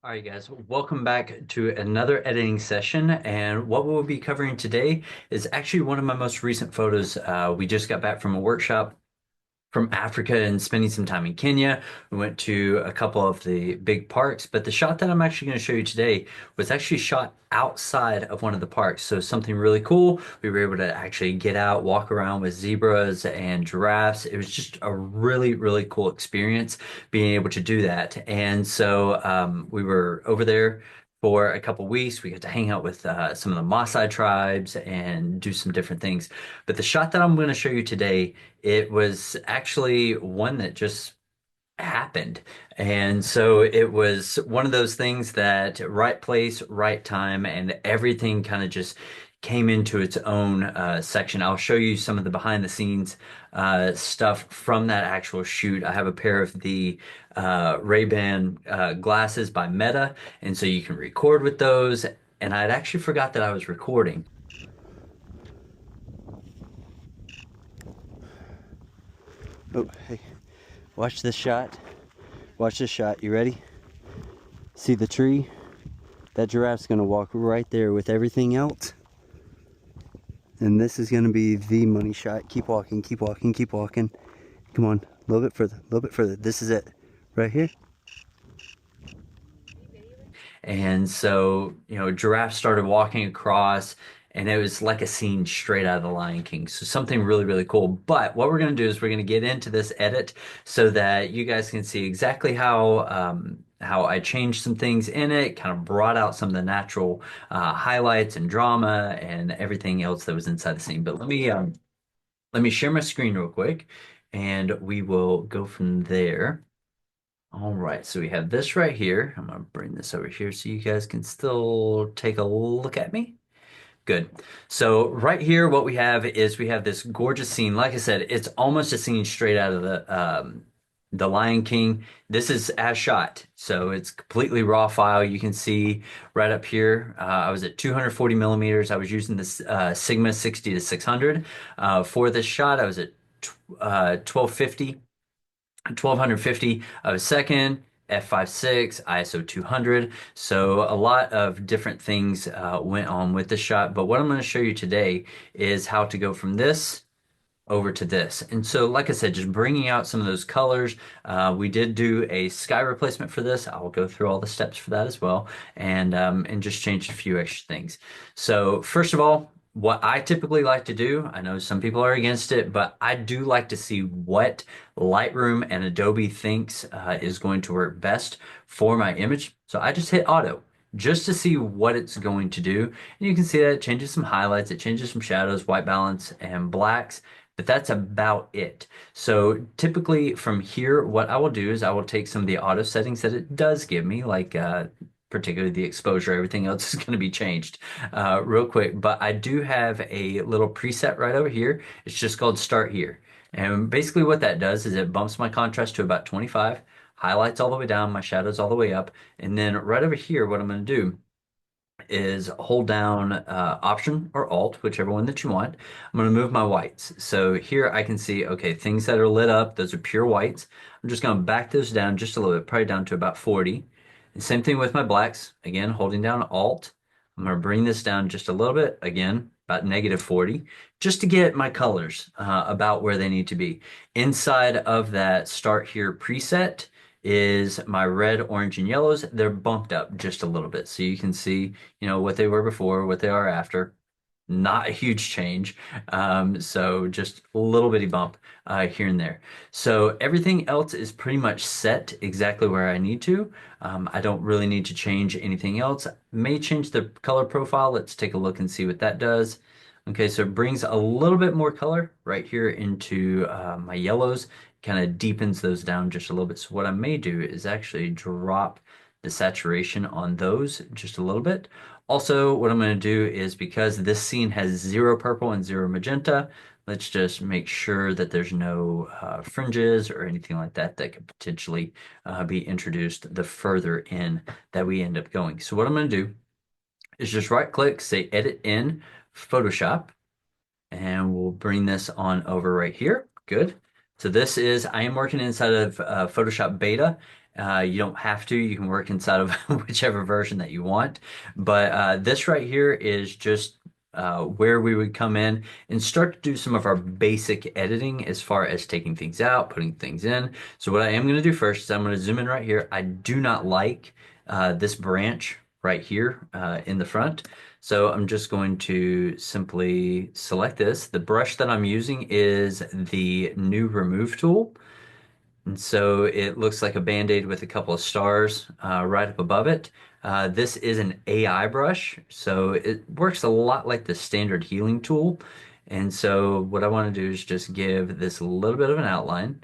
All right, guys, welcome back to another editing session. And what we'll be covering today is actually one of my most recent photos. We just got back from a workshop from Africa and spending some time in Kenya. We went to a couple of the big parks, but the shot that I'm actually going to show you today was actually shot outside of one of the parks. So something really cool. We were able to actually get out, walk around with zebras and giraffes. It was just a really, really cool experience being able to do that. And so we were over there for a couple weeks. We got to hang out with some of the Maasai tribes and do some different things. But the shot that I'm going to show you today, it was actually one that just happened. And so it was one of those things that right place, right time, and everything kind of just came into its own section. I'll show you some of the behind the scenes stuff from that actual shoot. I have a pair of the Ray-Ban glasses by Meta, and so you can record with those. And I'd actually forgot that I was recording. Oh, hey, watch this shot. Watch this shot. You ready? See the tree? That giraffe's gonna walk right there with everything else. And this is gonna be the money shot. Keep walking, keep walking, keep walking. Come on, a little bit further, a little bit further. This is it, right here. And so, giraffe started walking across, and it was like a scene straight out of The Lion King. So something really, really cool. But what we're going to do is we're going to get into this edit so that you guys can see exactly how I changed some things in it, kind of brought out some of the natural highlights and drama and everything else that was inside the scene. But let me share my screen real quick, and we will go from there. All right, so we have this right here. I'm gonna bring this over here so you guys can still take a look at me. Good. So right here, what we have is we have this gorgeous scene. Like I said, it's almost a scene straight out of the Lion King. This is as shot, so it's completely raw file. You can see right up here. I was at 240 millimeters. I was using this Sigma 60 to 600 for this shot. I was at 1250. 1250 of a second, f5.6, ISO 200. So a lot of different things went on with the shot. But what I'm going to show you today is how to go from this over to this. And so, like I said, just bringing out some of those colors. We did do a sky replacement for this. I'll go through all the steps for that as well, and just change a few extra things. So first of all, what I typically like to do, I know some people are against it, but I do like to see what Lightroom and Adobe thinks is going to work best for my image. So I just hit auto just to see what it's going to do. And you can see that it changes some highlights, it changes some shadows, white balance, and blacks, but that's about it. So typically from here, what I will do is I will take some of the auto settings that it does give me, like particularly the exposure, everything else is going to be changed real quick. But I do have a little preset right over here. It's just called Start Here. And basically what that does is it bumps my contrast to about 25, highlights all the way down, my shadows all the way up. And then right over here, what I'm going to do is hold down Option or Alt, whichever one that you want. I'm going to move my whites. So here I can see, okay, things that are lit up, those are pure whites. I'm just going to back those down just a little bit, probably down to about 40. And same thing with my blacks. Again, holding down Alt. I'm going to bring this down just a little bit, again, about -40, just to get my colors about where they need to be. Inside of that Start Here preset is my red, orange, and yellows. They're bumped up just a little bit. So you can see, what they were before, what they are after. Not a huge change. So just a little bitty bump here and there. So everything else is pretty much set exactly where I need to. I don't really need to change anything else. May change the color profile. Let's take a look and see what that does. Okay, so it brings a little bit more color right here into my yellows, kind of deepens those down just a little bit. So what I may do is actually drop the saturation on those just a little bit. Also, what I'm going to do is, because this scene has zero purple and zero magenta, let's just make sure that there's no fringes or anything like that that could potentially be introduced the further in that we end up going. So what I'm going to do is just right click, say Edit in Photoshop, and we'll bring this on over right here. Good. So this is, I am working inside of Photoshop Beta. You don't have to. You can work inside of whichever version that you want. But this right here is just where we would come in and start to do some of our basic editing as far as taking things out, putting things in. So what I am going to do first is I'm going to zoom in right here. I do not like this branch right here in the front. So I'm just going to simply select this. The brush that I'm using is the new remove tool. And so it looks like a band-aid with a couple of stars right up above it. This is an AI brush, so it works a lot like the standard healing tool. And so what I want to do is just give this a little bit of an outline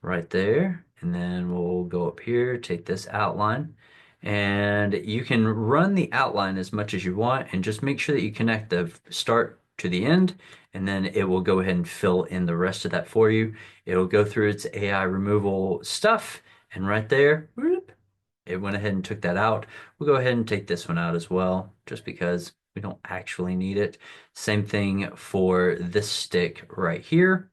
right there. And then we'll go up here, take this outline, and you can run the outline as much as you want and just make sure that you connect the start to the end, and then it will go ahead and fill in the rest of that for you. It'll go through its AI removal stuff, and right there, whoop, it went ahead and took that out. We'll go ahead and take this one out as well, just because we don't actually need it. Same thing for this stick right here.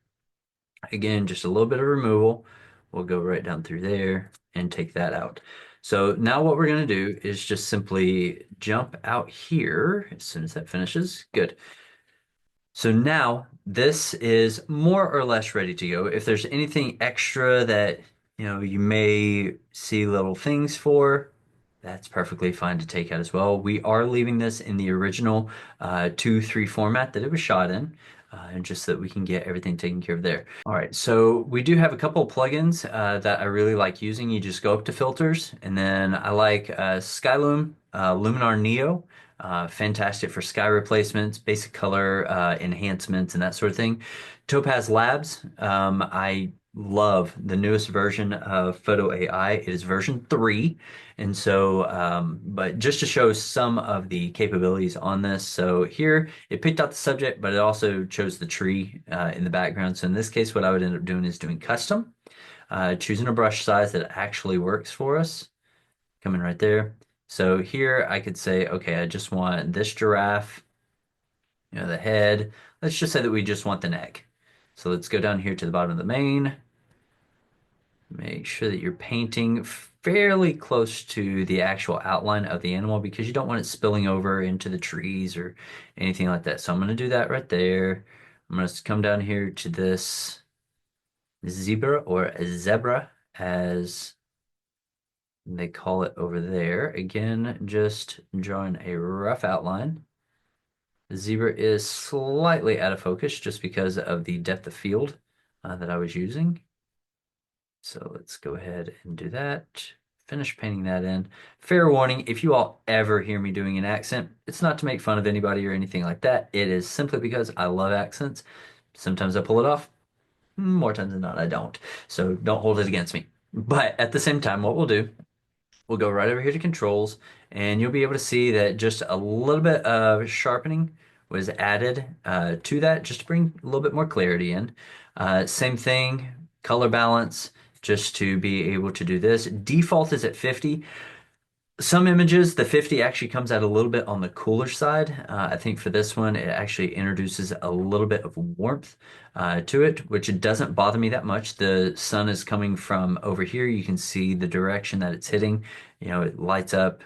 Again, just a little bit of removal. We'll go right down through there and take that out. So now what we're going to do is just simply jump out here as soon as that finishes. Good. So now this is more or less ready to go. If there's anything extra that, you may see little things for, that's perfectly fine to take out as well. We are leaving this in the original 2:3 format that it was shot in, and just so that we can get everything taken care of there. All right, so we do have a couple of plugins that I really like using. You just go up to filters, and then I like Skyloom, Luminar Neo. Fantastic for sky replacements, basic color enhancements, and that sort of thing. Topaz Labs, I love the newest version of Photo AI. It is version 3. And so, but just to show some of the capabilities on this. So here it picked out the subject, but it also chose the tree in the background. So in this case, what I would end up doing is doing custom, choosing a brush size that actually works for us, coming right there. So here I could say, okay, I just want this giraffe, the head. Let's just say that we just want the neck. So let's go down here to the bottom of the mane. Make sure that you're painting fairly close to the actual outline of the animal because you don't want it spilling over into the trees or anything like that. So I'm going to do that right there. I'm going to come down here to this zebra or a zebra as they call it over there. Again, just drawing a rough outline. The zebra is slightly out of focus just because of the depth of field that I was using. So let's go ahead and do that. Finish painting that in. Fair warning, if you all ever hear me doing an accent, it's not to make fun of anybody or anything like that. It is simply because I love accents. Sometimes I pull it off. More times than not, I don't. So don't hold it against me. But at the same time, what we'll do, we'll go right over here to controls, and you'll be able to see that just a little bit of sharpening was added to that just to bring a little bit more clarity in. Same thing, color balance, just to be able to do this. Default is at 50. Some images, the 50 actually comes out a little bit on the cooler side. I think for this one, it actually introduces a little bit of warmth to it, which it doesn't bother me that much. The sun is coming from over here. You can see the direction that it's hitting. It lights up,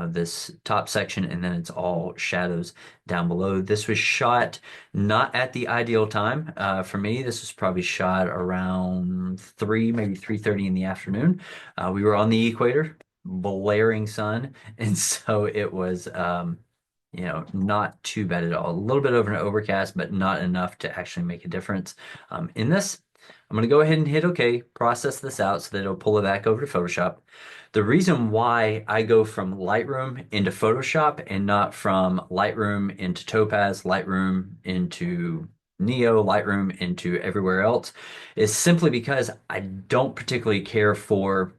this top section, and then it's all shadows down below. This was shot not at the ideal time. For me, this was probably shot around 3, maybe 3:30 in the afternoon. We were on the equator, blaring sun, and so it was not too bad at all. A little bit of an overcast, but not enough to actually make a difference in this. I'm going to go ahead and hit OK, process this out so that it'll pull it back over to Photoshop. The reason why I go from Lightroom into Photoshop and not from Lightroom into Topaz, Lightroom into Neo, Lightroom into everywhere else is simply because I don't particularly care for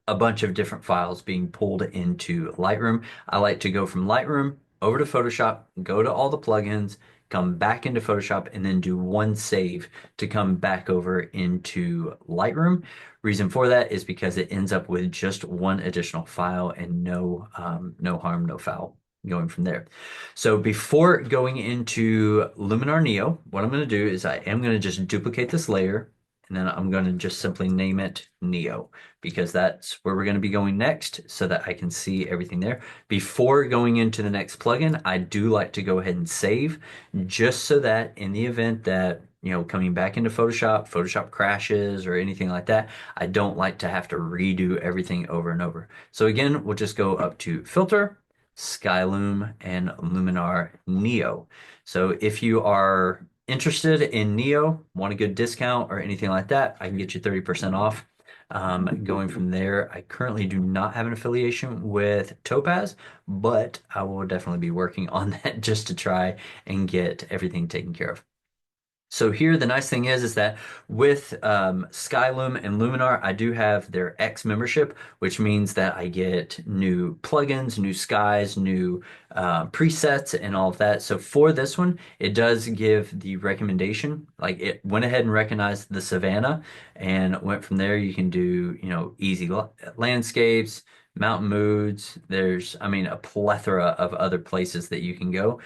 a bunch of different files being pulled into Lightroom. I like to go from Lightroom over to Photoshop, go to all the plugins, come back into Photoshop, and then do one save to come back over into Lightroom. Reason for that is because it ends up with just one additional file and no harm, no foul going from there. So before going into Luminar Neo, what I'm going to do is I am going to just duplicate this layer, and then I'm going to just simply name it Neo because that's where we're going to be going next so that I can see everything there. Before going into the next plugin, I do like to go ahead and save just so that in the event that, coming back into Photoshop crashes or anything like that, I don't like to have to redo everything over and over. So again, we'll just go up to Filter, Skyloom, and Luminar Neo. So if you are interested in Neo, want a good discount or anything like that, I can get you 30% off. Going from there, I currently do not have an affiliation with Topaz, but I will definitely be working on that just to try and get everything taken care of. So here, the nice thing is that with Skyloom and Luminar, I do have their X membership, which means that I get new plugins, new skies, new presets, and all of that. So for this one, it does give the recommendation. Like it went ahead and recognized the savannah, and went from there. You can do, easy landscapes, mountain moods. There's, I mean, a plethora of other places that you can go.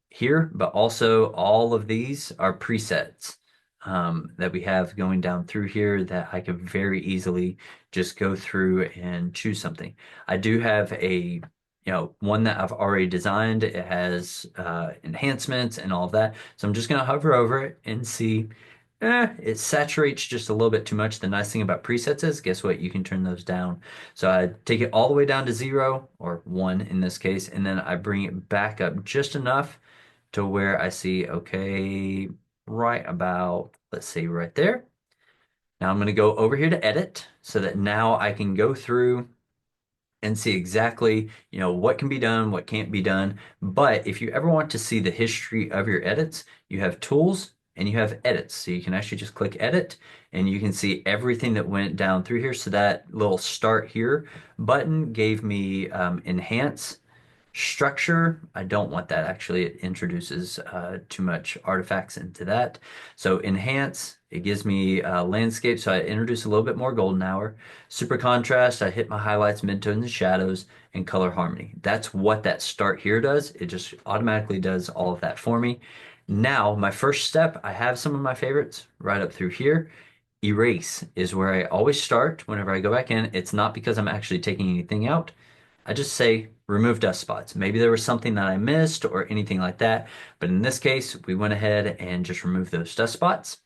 Here, but also all of these are presets that we have going down through here that I could very easily just go through and choose something. I do have one that I've already designed. It has enhancements and all of that. So I'm just going to hover over it and see. It saturates just a little bit too much. The nice thing about presets is, guess what? You can turn those down. So I take it all the way down to 0 or 1 in this case, and then I bring it back up just enough to where I see, okay, right about, let's see, right there. Now I'm going to go over here to edit so that now I can go through and see exactly, what can be done, what can't be done. But if you ever want to see the history of your edits, you have tools and you have edits. So you can actually just click edit and you can see everything that went down through here. So that little start here button gave me enhance. Structure, I don't want that actually. It introduces too much artifacts into that. So enhance, it gives me landscape. So I introduce a little bit more golden hour. Super contrast, I hit my highlights, midtones, and shadows, and color harmony. That's what that start here does. It just automatically does all of that for me. Now, my first step, I have some of my favorites right up through here. Erase is where I always start whenever I go back in. It's not because I'm actually taking anything out. I just say remove dust spots. Maybe there was something that I missed or anything like that. But in this case, we went ahead and just removed those dust spots.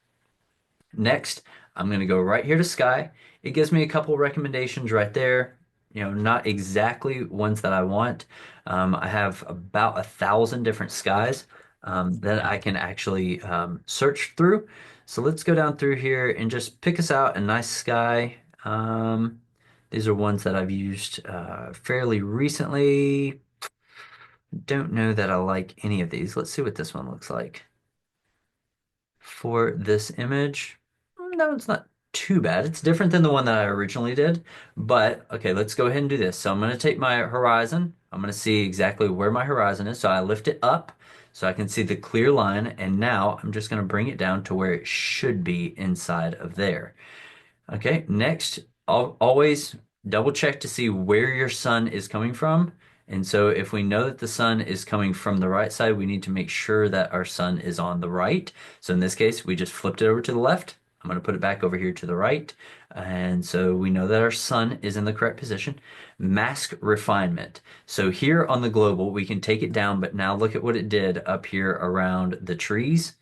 Next, I'm going to go right here to sky. It gives me a couple recommendations right there. Not exactly ones that I want. I have about 1,000 different skies that I can actually search through. So let's go down through here and just pick us out a nice sky. These are ones that I've used fairly recently. Don't know that I like any of these. Let's see what this one looks like. For this image, no, it's not too bad. It's different than the one that I originally did. But okay, let's go ahead and do this. So I'm going to take my horizon. I'm going to see exactly where my horizon is. So I lift it up so I can see the clear line. And now I'm just going to bring it down to where it should be inside of there. Okay, next, always double check to see where your sun is coming from. And so if we know that the sun is coming from the right side, we need to make sure that our sun is on the right. So in this case, we just flipped it over to the left. I'm going to put it back over here to the right. And so we know that our sun is in the correct position. Mask refinement. So here on the global, we can take it down, but now look at what it did up here around the trees.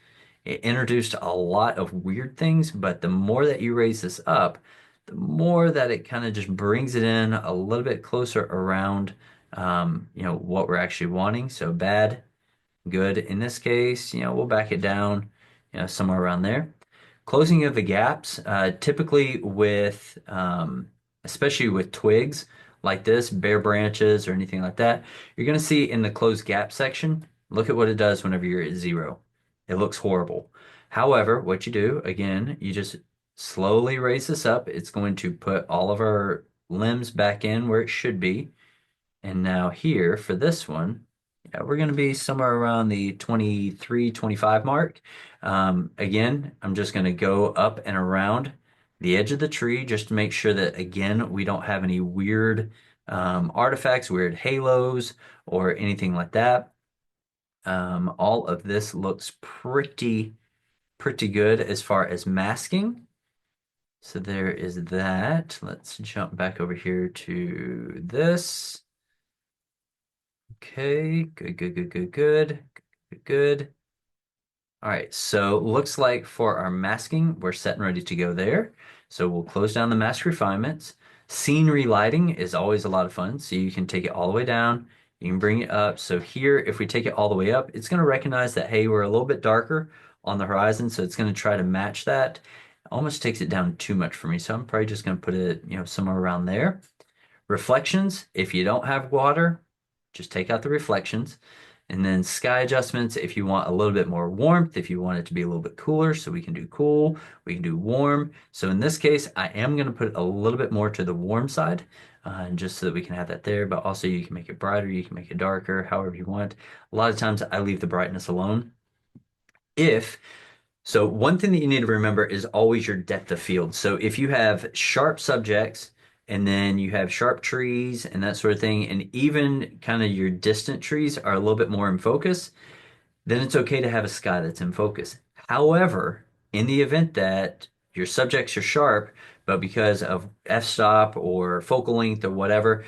It introduced a lot of weird things, but the more that you raise this up, the more that it kind of just brings it in a little bit closer around, what we're actually wanting. So bad, good. In this case, we'll back it down, somewhere around there. Closing of the gaps, typically with, especially with twigs like this, bare branches or anything like that, you're going to see in the closed gap section, look at what it does whenever you're at 0. It looks horrible. However, what you do, again, you just slowly raise this up. It's going to put all of our limbs back in where it should be. And now here for this one, yeah, we're going to be somewhere around the 23, 25 mark. Again, I'm just going to go up and around the edge of the tree just to make sure that, again, we don't have any weird artifacts, weird halos, or anything like that. All of this looks pretty pretty good as far as masking. So there is that. Let's jump back over here to this. Okay, good, good, good, good, good, good, good. All right, so looks like for our masking, we're set and ready to go there. So we'll close down the mask refinements. Scenery lighting is always a lot of fun. So you can take it all the way down. You can bring it up. So here, if we take it all the way up, it's going to recognize that, hey, we're a little bit darker on the horizon. So it's going to try to match that. Almost takes it down too much for me. So I'm probably just going to put it, somewhere around there. Reflections, if you don't have water, just take out the reflections. And then sky adjustments, if you want a little bit more warmth, if you want it to be a little bit cooler, so we can do cool, we can do warm. So in this case, I am going to put a little bit more to the warm side, just so that we can have that there. But also you can make it brighter, you can make it darker, however you want. A lot of times I leave the brightness alone. If so one thing that you need to remember is always your depth of field. So if you have sharp subjects and then you have sharp trees and that sort of thing, and even kind of your distant trees are a little bit more in focus, then it's okay to have a sky that's in focus. However, in the event that your subjects are sharp, but because of f-stop or focal length or whatever,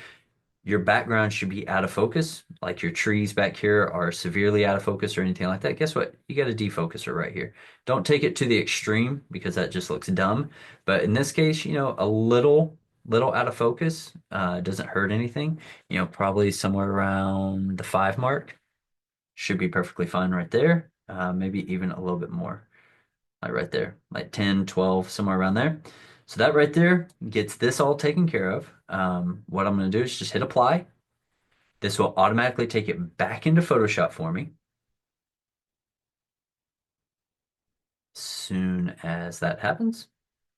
your background should be out of focus, like your trees back here are severely out of focus or anything like that. Guess what? You got a defocuser right here. Don't take it to the extreme because that just looks dumb. But in this case, a little out of focus doesn't hurt anything. Probably somewhere around the 5 mark should be perfectly fine right there. Maybe even a little bit more, like right there, like 10, 12, somewhere around there. So that right there gets this all taken care of. What I'm going to do is just hit apply. This will automatically take it back into Photoshop for me. Soon as that happens,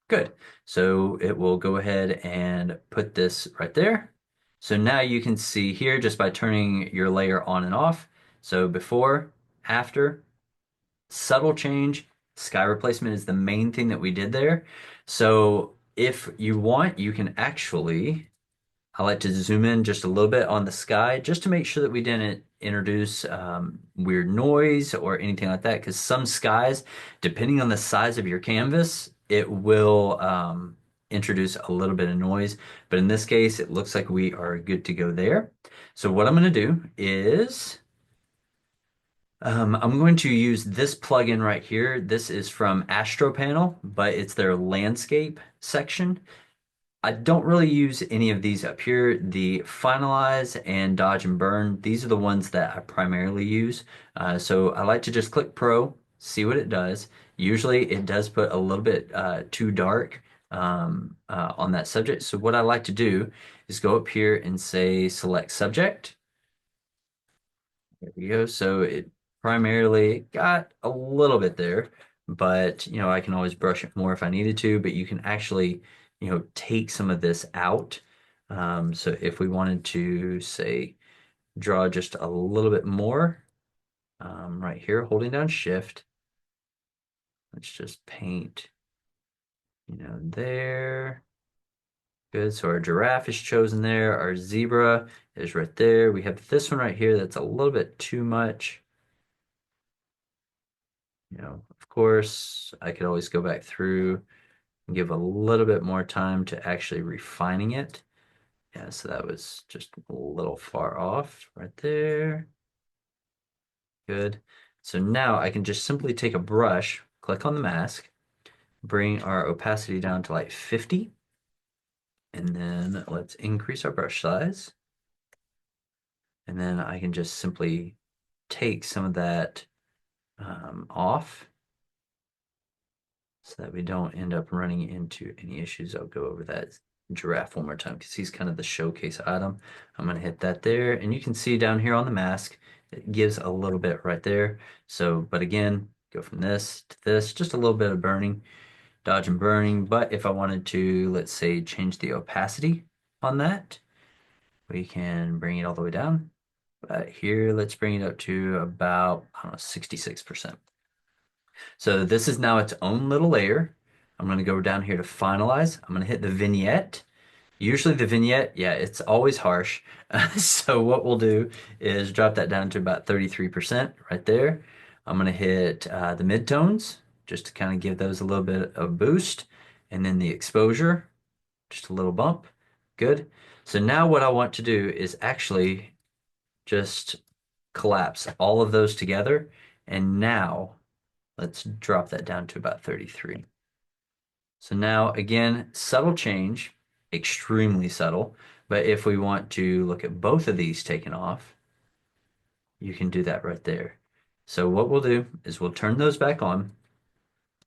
good. So it will go ahead and put this right there. So now you can see here just by turning your layer on and off. So before, after, subtle change. Sky replacement is the main thing that we did there. So if you want, you can actually I like to zoom in just a little bit on the sky just to make sure that we didn't introduce weird noise or anything like that. Because some skies, depending on the size of your canvas, it will introduce a little bit of noise. But in this case, it looks like we are good to go there. So what I'm going to do is I'm going to use this plugin right here. This is from Astro Panel, but it's their landscape section. I don't really use any of these up here. The finalize and dodge and burn, these are the ones that I primarily use. So I like to just click pro, see what it does. Usually it does put a little bit too dark on that subject. So what I like to do is go up here and say select subject. There we go. So it primarily got a little bit there, but I can always brush it more if I needed to, but you can actually, take some of this out. So if we wanted to say draw just a little bit more, right here, holding down shift, let's just paint, there. Good. So our giraffe is chosen there. Our zebra is right there. We have this one right here that's a little bit too much. Of course, I could always go back through and give a little bit more time to actually refining it. Yeah, so that was just a little far off right there. Good. So now I can just simply take a brush, click on the mask, bring our opacity down to like 50, and then let's increase our brush size. And then I can just simply take some of that off, so that we don't end up running into any issues. I'll go over that giraffe one more time because he's kind of the showcase item. I'm going to hit that there, and you can see down here on the mask, it gives a little bit right there. So, but again, go from this to this, just a little bit of burning, dodge and burning. But if I wanted to, let's say, change the opacity on that, we can bring it all the way down. But here, let's bring it up to about, I don't know, 66%. So this is now its own little layer. I'm going to go down here to finalize. I'm going to hit the vignette. Usually the vignette, yeah, it's always harsh. So what we'll do is drop that down to about 33% right there. I'm going to hit the midtones. just to kind of give those a little bit of boost. And then the exposure, just a little bump. Good. So now what I want to do is actually just collapse all of those together. And now let's drop that down to about 33. So now again, subtle change, extremely subtle. But if we want to look at both of these taken off, you can do that right there. So what we'll do is we'll turn those back on.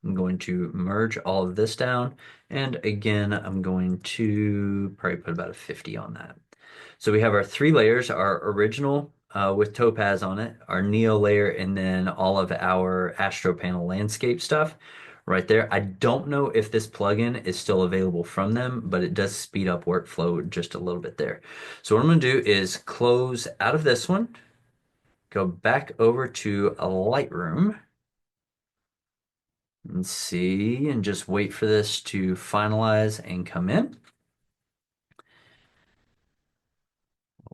I'm going to merge all of this down. And again, I'm going to probably put about a 50 on that. So we have our three layers, our original with topaz on it, our neo layer, and then all of our astro panel landscape stuff right there. I don't know if this plugin is still available from them, but it does speed up workflow just a little bit there. So what I'm going to do is close out of this one, go back over to a Lightroom and see, and just wait for this to finalize and come in.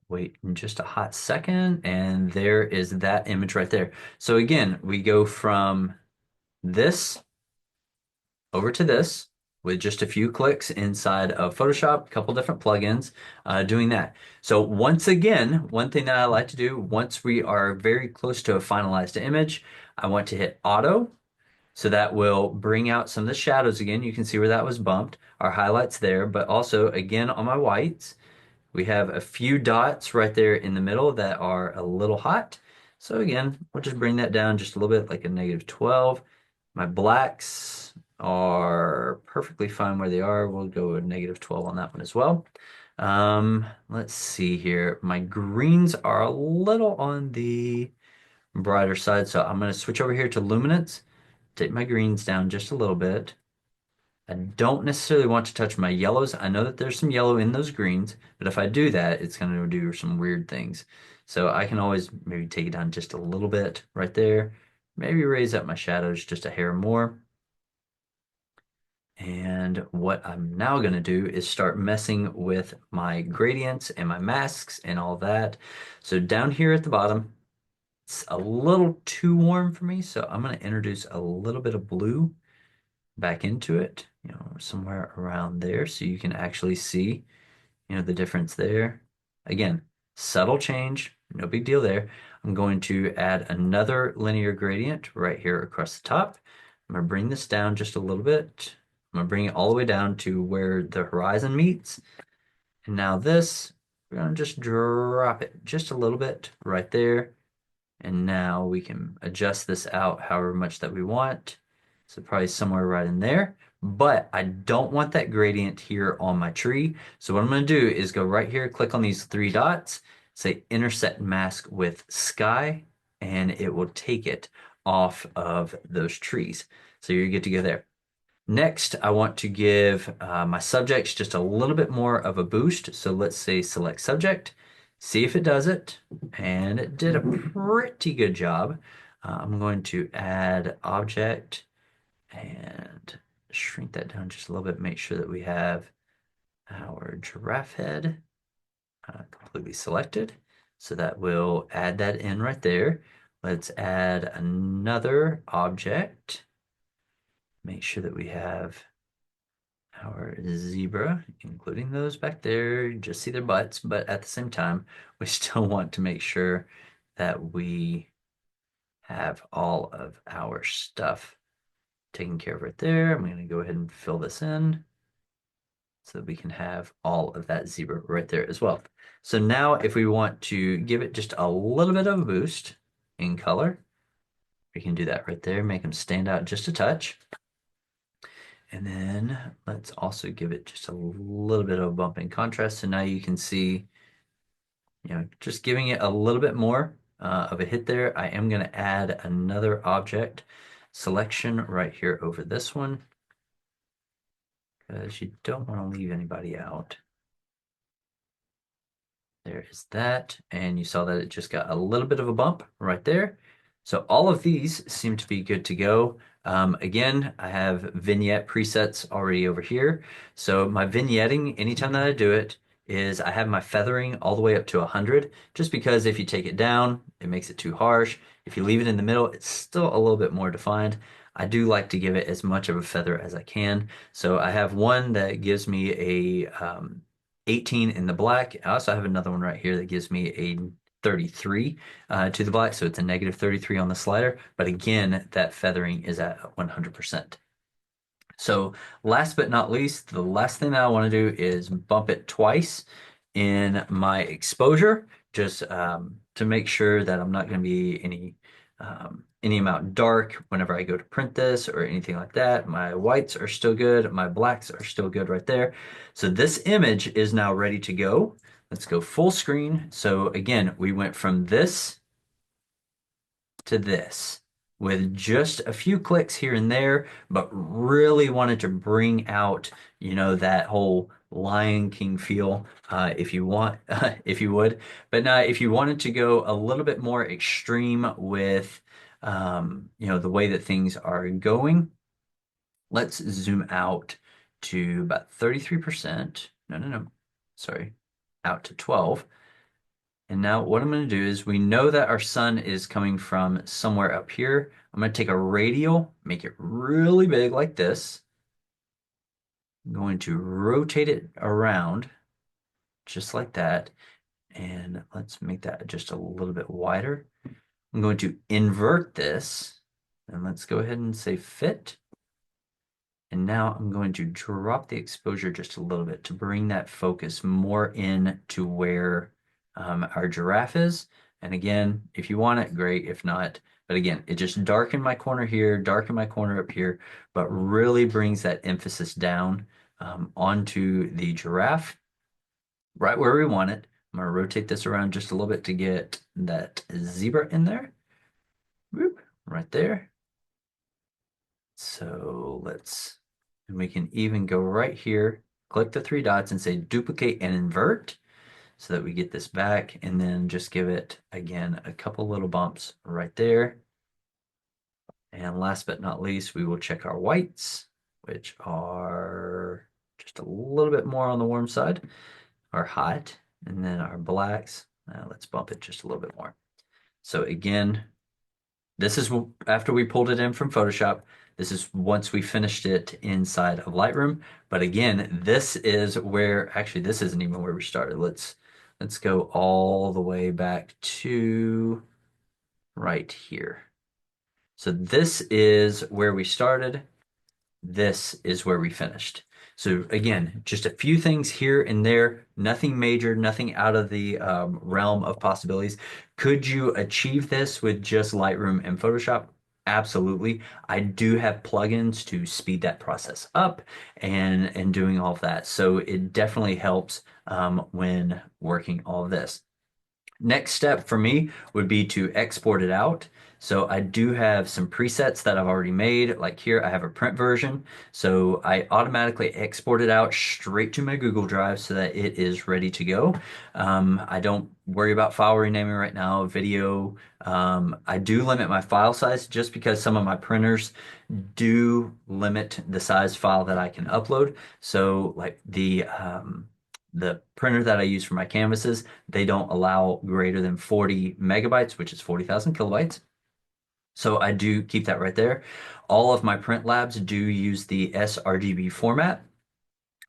Wait just a hot second, and there is that image right there. So again, we go from this over to this with just a few clicks inside of Photoshop, a couple different plugins, doing that. So once again, one thing that I like to do once we are very close to a finalized image, I want to hit Auto. So that will bring out some of the shadows again. You can see where that was bumped, our highlights there, but also again on my whites. We have a few dots right there in the middle that are a little hot. So again, we'll just bring that down just a little bit, like a -12. My blacks are perfectly fine where they are. We'll go a -12 on that one as well. Let's see here. My greens are a little on the brighter side, so I'm going to switch over here to luminance, take my greens down just a little bit. I don't necessarily want to touch my yellows. I know that there's some yellow in those greens, but if I do that, it's going to do some weird things. So I can always maybe take it down just a little bit right there. Maybe raise up my shadows just a hair more. And what I'm now going to do is start messing with my gradients and my masks and all that. So down here at the bottom, it's a little too warm for me, so I'm going to introduce a little bit of blue back into it, somewhere around there so you can actually see, the difference there. Again, subtle change, no big deal there. I'm going to add another linear gradient right here across the top. I'm going to bring this down just a little bit. I'm going to bring it all the way down to where the horizon meets. And now this, we're going to just drop it just a little bit right there. And now we can adjust this out however much that we want. So probably somewhere right in there. But I don't want that gradient here on my tree. So what I'm going to do is go right here, click on these three dots, say intersect mask with sky, and it will take it off of those trees. So you're good to go there. Next, I want to give my subjects just a little bit more of a boost. So let's say select subject, see if it does it. And it did a pretty good job. I'm going to add object and shrink that down just a little bit. Make sure that we have our giraffe head completely selected. So that will add that in right there. Let's add another object. Make sure that we have our zebra, including those back there. You just see their butts, but at the same time, we still want to make sure that we have all of our stuff taken care of right there. I'm going to go ahead and fill this in so that we can have all of that zebra right there as well. So now if we want to give it just a little bit of a boost in color, we can do that right there, make them stand out just a touch. And then let's also give it just a little bit of a bump in contrast. So now you can see, just giving it a little bit more of a hit there. I am going to add another object selection right here over this one because you don't want to leave anybody out. There is that. And you saw that it just got a little bit of a bump right there. So all of these seem to be good to go. Again, I have vignette presets already over here. So my vignetting, anytime that I do it, is I have my feathering all the way up to 100, just because if you take it down, it makes it too harsh. If you leave it in the middle, it's still a little bit more defined. I do like to give it as much of a feather as I can. So I have one that gives me a 18 in the black. I also have another one right here that gives me a 33 to the black. So it's a negative 33 on the slider. But again, that feathering is at 100%. So last but not least, the last thing that I want to do is bump it twice in my exposure, just to make sure that I'm not going to be any amount dark whenever I go to print this or anything like that. My whites are still good. My blacks are still good right there. So this image is now ready to go. Let's go full screen. So again, we went from this to this with just a few clicks here and there, but really wanted to bring out, that whole Lion King feel, if you want, if you would. But now, if you wanted to go a little bit more extreme with, the way that things are going, let's zoom out to about 33%. No, no, no. Sorry, out to 12. And now what I'm going to do is we know that our sun is coming from somewhere up here. I'm going to take a radial, make it really big like this. I'm going to rotate it around just like that. And let's make that just a little bit wider. I'm going to invert this. And let's go ahead and say fit. And now I'm going to drop the exposure just a little bit to bring that focus more in to where our giraffe is. And again, if you want it, great. If not, but again, it just darkened my corner here, darkened my corner up here, but really brings that emphasis down onto the giraffe, right where we want it. I'm going to rotate this around just a little bit to get that zebra in there. Whoop, right there. So and we can even go right here, click the three dots and say duplicate and invert so that we get this back, and then just give it, again, a couple little bumps right there. And last but not least, we will check our whites, which are just a little bit more on the warm side, or hot, and then our blacks. Let's bump it just a little bit more. So again, this is after we pulled it in from Photoshop. This is once we finished it inside of Lightroom. But again, this is where, actually, this isn't even where we started. Let's go all the way back to right here. So this is where we started. This is where we finished. So again, just a few things here and there, nothing major, nothing out of the realm of possibilities. Could you achieve this with just Lightroom and Photoshop? Absolutely. I do have plugins to speed that process up and doing all of that. So it definitely helps when working all of this. Next step for me would be to export it out. So I do have some presets that I've already made. Like here, I have a print version. So I automatically export it out straight to my Google Drive so that it is ready to go. I don't worry about file renaming right now. Video, I do limit my file size just because some of my printers do limit the size file that I can upload. So like the printer that I use for my canvases, they don't allow greater than 40 megabytes, which is 40,000 kilobytes. So I do keep that right there. All of my print labs do use the sRGB format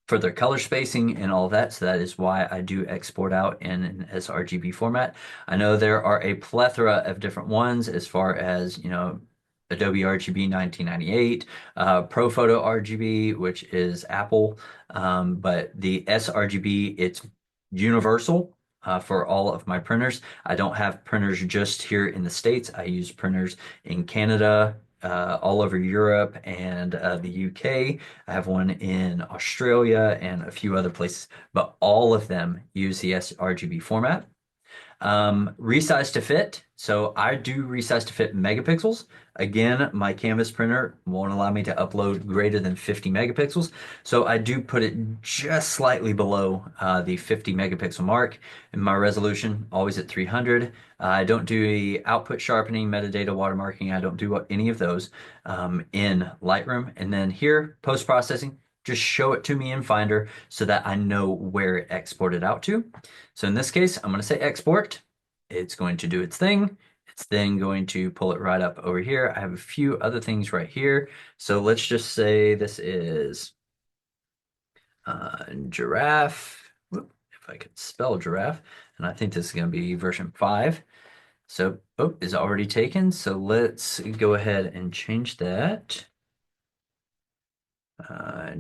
for their color spacing and all of that. So that is why I do export out in an sRGB format. I know there are a plethora of different ones as far as, Adobe RGB 1998, ProPhoto RGB, which is Apple. But the sRGB, it's universal for all of my printers. I don't have printers just here in the States. I use printers in Canada, all over Europe and the UK. I have one in Australia and a few other places, but all of them use the sRGB format. Resize to fit. So I do resize to fit megapixels. Again, my Canvas printer won't allow me to upload greater than 50 megapixels. So I do put it just slightly below the 50 megapixel mark. And my resolution, always at 300. I don't do the output sharpening, metadata watermarking. I don't do any of those in Lightroom. And then here, post-processing, just show it to me in Finder so that I know where it exported out to. So in this case, I'm going to say export. It's going to do its thing. It's then going to pull it right up over here. I have a few other things right here. So let's just say this is giraffe. Whoop, if I could spell giraffe. And I think this is going to be version 5. So, oh, is already taken. So let's go ahead and change that.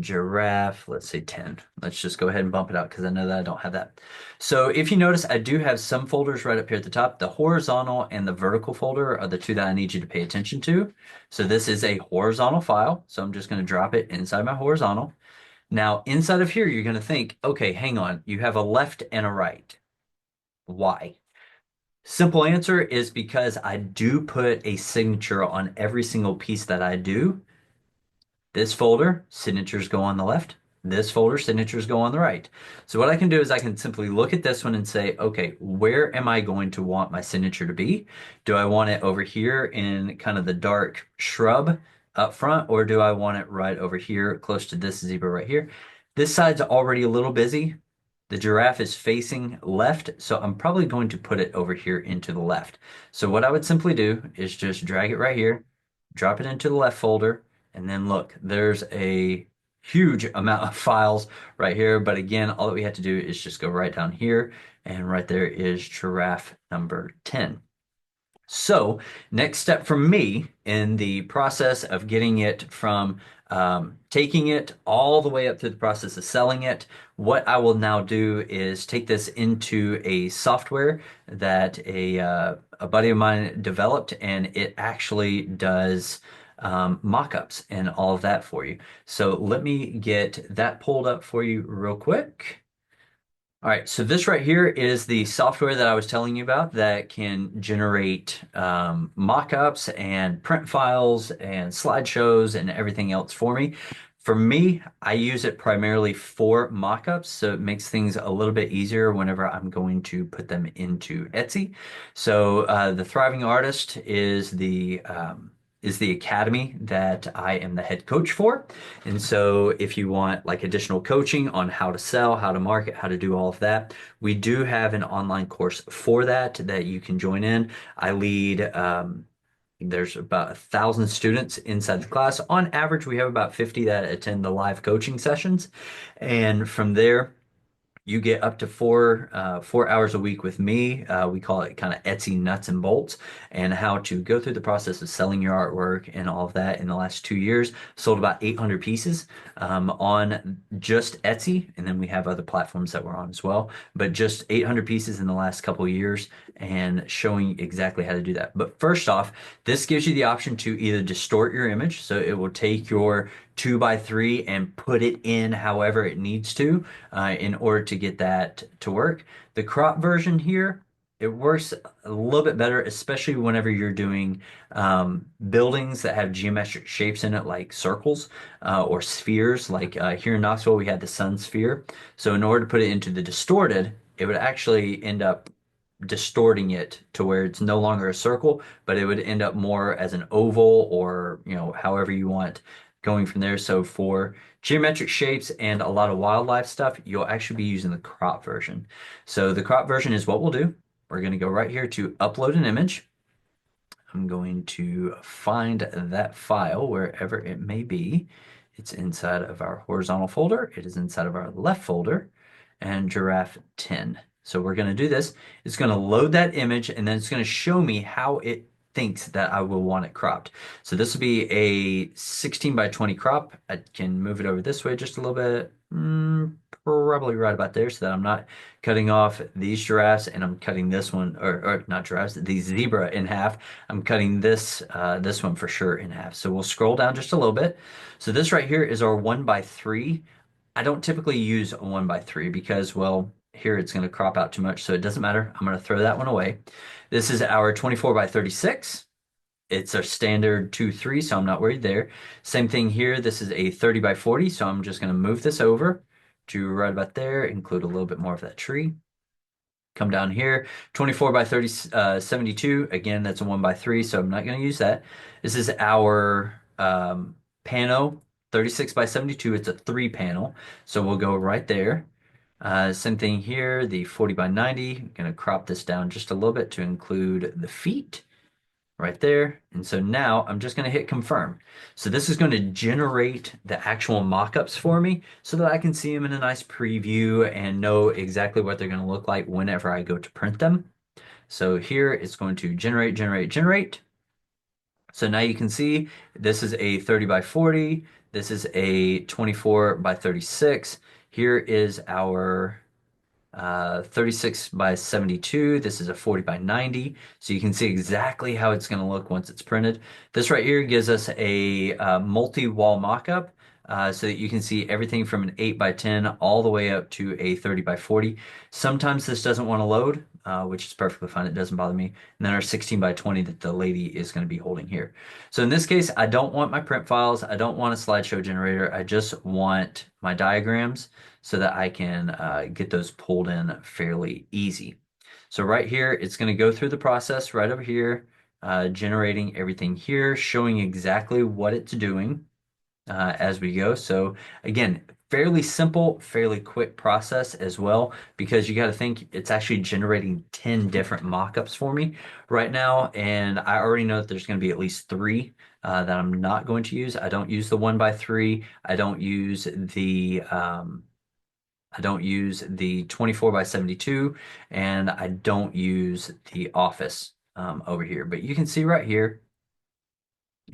Giraffe, let's say 10. Let's just go ahead and bump it out because I know that I don't have that. So if you notice, I do have some folders right up here at the top. The horizontal and the vertical folder are the two that I need you to pay attention to. So this is a horizontal file. So I'm just going to drop it inside my horizontal. Now, inside of here, you're going to think, okay, hang on, you have a left and a right. Why? Simple answer is because I do put a signature on every single piece that I do. This folder, signatures go on the left. This folder, signatures go on the right. So what I can do is I can simply look at this one and say, okay, where am I going to want my signature to be? Do I want it over here in kind of the dark shrub up front, or do I want it right over here close to this zebra right here? This side's already a little busy. The giraffe is facing left, so I'm probably going to put it over here into the left. So what I would simply do is just drag it right here, drop it into the left folder, and then look, there's a huge amount of files right here. But again, all that we have to do is just go right down here, and right there is giraffe number 10. So, next step for me in the process of getting it from taking it all the way up through the process of selling it, what I will now do is take this into a software that a buddy of mine developed, and it actually does mock-ups and all of that for you. So let me get that pulled up for you real quick. All right, so this right here is the software that I was telling you about that can generate mock-ups and print files and slideshows and everything else for me. For me, I use it primarily for mock-ups, so it makes things a little bit easier whenever I'm going to put them into Etsy. So the Thriving Artist is the academy that I am the head coach for. And so if you want like additional coaching on how to sell, how to market, how to do all of that, we do have an online course for that that you can join in. I lead there's about 1,000 students inside the class. On average, we have about 50 that attend the live coaching sessions. And from there, you get up to 4 hours a week with me. We call it kind of Etsy nuts and bolts, and how to go through the process of selling your artwork and all of that. In the last 2 years, sold about 800 pieces on just Etsy, and then we have other platforms that we're on as well. But just 800 pieces in the last couple of years, and showing exactly how to do that. But first off, this gives you the option to either distort your image, so it will take your 2x3 and put it in however it needs to in order to get that to work. The crop version here, it works a little bit better, especially whenever you're doing buildings that have geometric shapes in it, like circles or spheres. Like here in Knoxville, we had the sun sphere. So in order to put it into the distorted, it would actually end up distorting it to where it's no longer a circle, but it would end up more as an oval, or however you want going from there. So for geometric shapes and a lot of wildlife stuff, you'll actually be using the crop version. So the crop version is what we'll do. We're going to go right here to upload an image. I'm going to find that file wherever it may be. It's inside of our horizontal folder. It is inside of our left folder, and giraffe 10. So we're going to do this. It's going to load that image, and then it's going to show me how it thinks that I will want it cropped. So this will be a 16 by 20 crop. I can move it over this way just a little bit. Probably right about there, so that I'm not cutting off these giraffes, and I'm cutting this one, or not giraffes, these zebra in half. I'm cutting this one for sure in half. So we'll scroll down just a little bit. So this right here is our 1x3. I don't typically use a 1x3 because, well, here it's going to crop out too much, so it doesn't matter. I'm going to throw that one away. This is our 24x36. It's our standard 2-3, so I'm not worried there. Same thing here. This is a 30x40, so I'm just going to move this over to right about there, include a little bit more of that tree. Come down here, 24x30, 72. Again, that's a 1x3, so I'm not going to use that. This is our pano, 36x72. It's a 3 panel, so we'll go right there. Same thing here, the 40x90. I'm going to crop this down just a little bit to include the feet. right there. And so now I'm just going to hit confirm. So this is going to generate the actual mock-ups for me so that I can see them in a nice preview and know exactly what they're going to look like whenever I go to print them. So here it's going to generate, generate, generate. So now you can see this is a 30 by 40. This is a 24 by 36. Here is our 36 by 72. This is a 40 by 90. So you can see exactly how it's going to look once it's printed. This right here gives us a multi-wall mock-up so that you can see everything from an 8 by 10 all the way up to a 30 by 40. Sometimes this doesn't want to load, which is perfectly fine. It doesn't bother me. And then our 16 by 20 that the lady is going to be holding here. So in this case, I don't want my print files. I don't want a slideshow generator. I just want my diagrams so that I can get those pulled in fairly easy. So right here, it's going to go through the process right over here, generating everything here, showing exactly what it's doing as we go. So again, fairly simple, fairly quick process as well, because you got to think it's actually generating 10 different mockups for me right now. And I already know that there's going to be at least three that I'm not going to use. I don't use the 1 by 3. I don't use the 24 by 72, and I don't use the office over here. But you can see right here,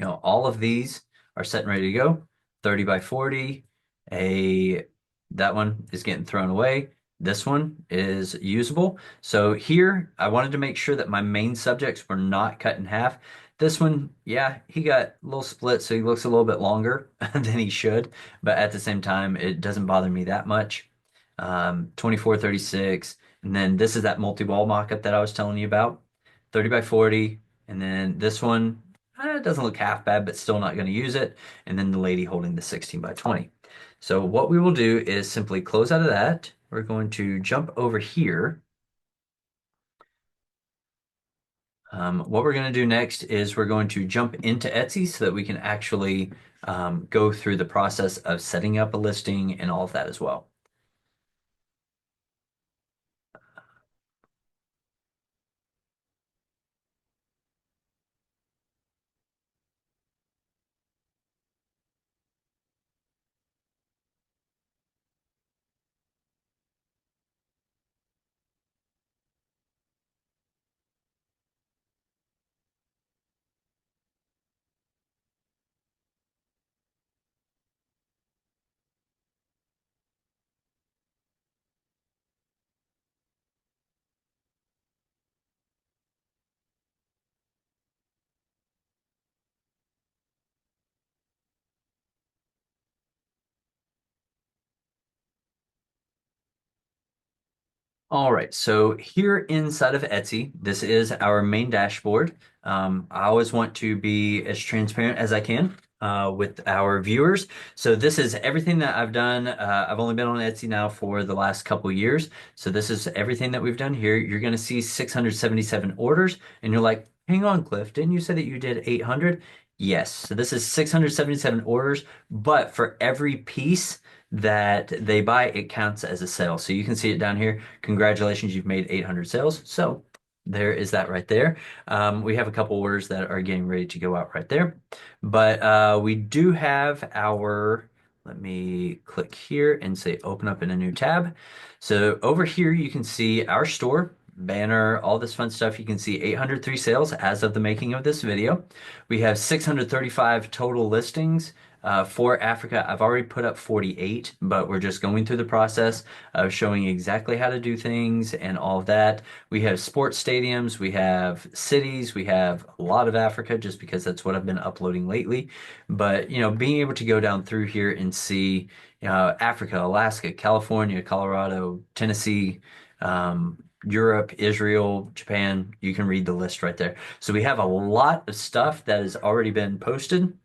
all of these are set and ready to go. 30 by 40, a that one is getting thrown away. This one is usable. So here, I wanted to make sure that my main subjects were not cut in half. This one, yeah, he got a little split, so he looks a little bit longer than he should, but at the same time, it doesn't bother me that much. 24, 36, and then this is that multi-wall mock-up that I was telling you about. 30 by 40, and then this one, it doesn't look half bad, but still not going to use it. And then the lady holding the 16 by 20. So what we will do is simply close out of that. We're going to jump over here. What we're going to do next is we're going to jump into Etsy so that we can actually go through the process of setting up a listing and all of that as well. All right, so here inside of Etsy, this is our main dashboard. I always want to be as transparent as I can with our viewers. So this is everything that I've done. I've only been on Etsy now for the last couple years. So this is everything that we've done here. You're going to see 677 orders, and you're like, hang on, Cliff, didn't you say that you did 800? Yes, so this is 677 orders, but for every piece that they buy, it counts as a sale. So you can see it down here. Congratulations, you've made 800 sales. So there is that right there. We have a couple orders that are getting ready to go out right there. But we do have our, let me click here and say open up in a new tab. So over here, you can see our store, banner, all this fun stuff. You can see 803 sales as of the making of this video. We have 635 total listings. For Africa, I've already put up 48, but we're just going through the process of showing exactly how to do things and all of that. We have sports stadiums, we have cities, we have a lot of Africa just because that's what I've been uploading lately. But, being able to go down through here and see, Africa, Alaska, California, Colorado, Tennessee, Europe, Israel, Japan, you can read the list right there. So we have a lot of stuff that has already been posted.